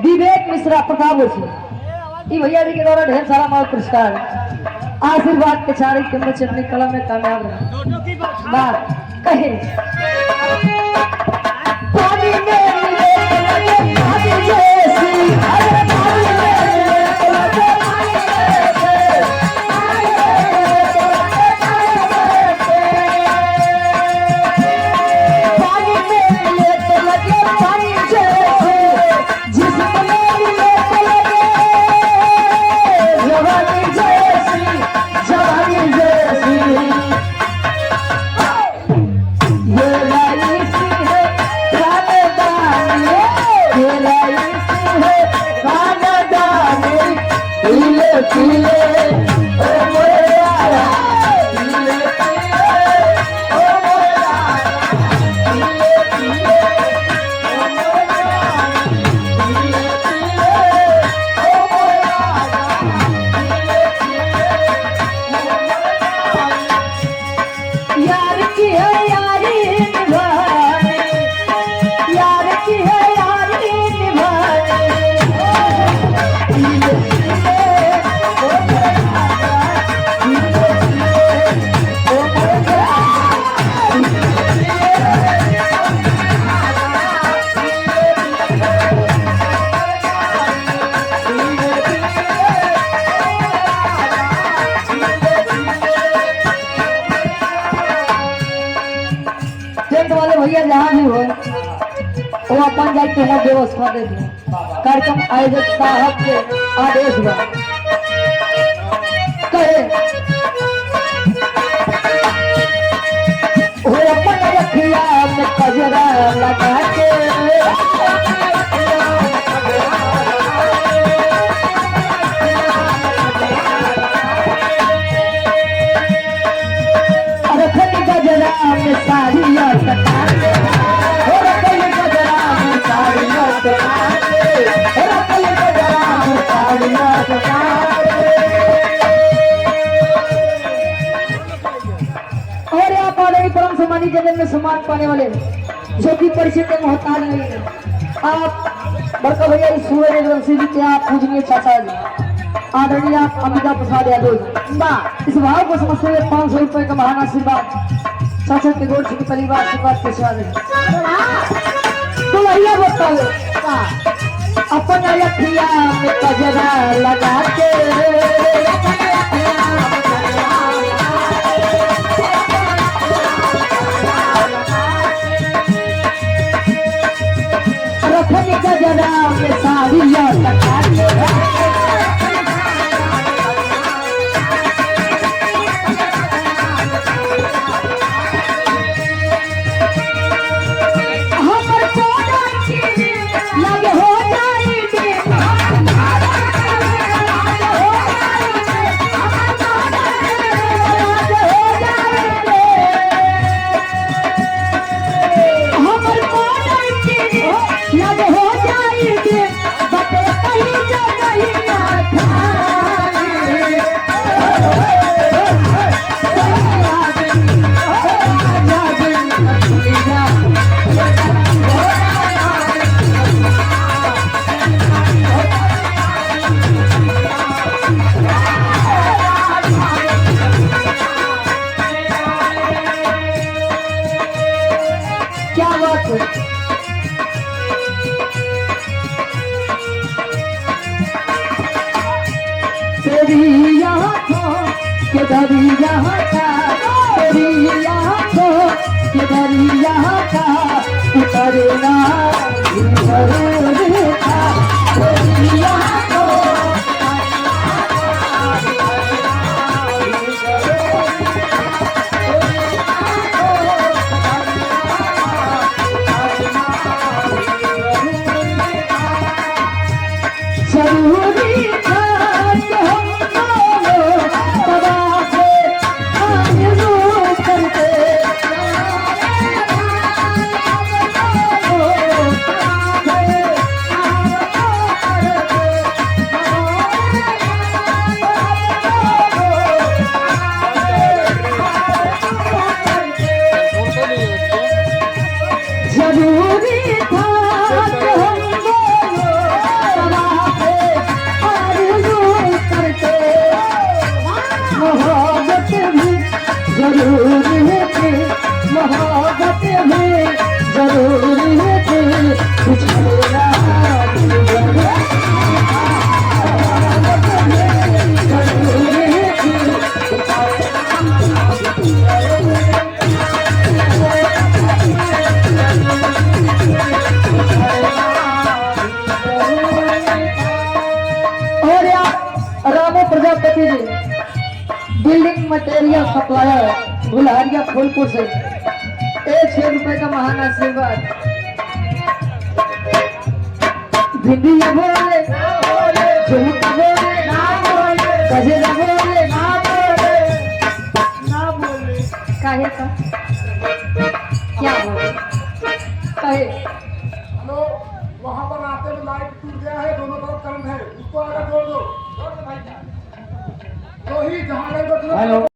विवेक मिश्रा प्रताप भैया जी के द्वारा ढेर सारा माल पुरस्कार आशीर्वाद के चारे के चटनी कलम में कामयाब रहा कहे पानी भैया जहाँ भी हो वो अपन जाए के वहाँ व्यवस्था दे दिए कार्यक्रम आयोजक साहब के आदेश बा करे वो अपन रखिया में कजरा लगा के रखनी गजरा में साड़ियाँ कटा के रखनी गजरा में साड़ियाँ कटा के रखनी गजरा में साड़ियाँ कटा और यहाँ पर परम सम्मानित जगत में सम्मान पाने वाले जो कि परिचय के मोहताज नहीं है आप बड़का भैया सूर्य वंशी जी के आप पूजनीय चाचा जी आदरणीय अमिता प्रसाद यादव इस भाव को समझते हुए 500 रुपए का महान आशीर्वाद चाचा के गोड़ की परिवार आशीर्वाद के स्वागत तो भैया बताओ अपन अखिया में कजरा लगा के रखनी गजरा में साड़ियाँ लगा के क्या बात है। तेरी आँखों के दरिया का, तेरी आँखों के दरिया का उतरना जरूर था। तेरी आँखों जरूरी था कि हम दोनों सदा से आरज़ू करते। जरूरी था कि हम दोनों सदा से आरज़ू करते। मोहब्बत भी जरूरी थी, मोहब्बत भी जरूरी थी, कुछ मेरा जरूरी थी। और यहाँ Ramo Prajapati ji building material supplier Gulhariya Phulpur से 1,000 रुपए का महान आशीर्वाद। भिंडिया बोले झुमका बोले गजेरा बोले काहे का क्या बोले काहे। हेलो, वहाँ पर रास्ते में लाइट टूट गया है, दोनों तरफ करंट है, उसको आगे जोड़ दो। तो ही जहाँ गए बस हेलो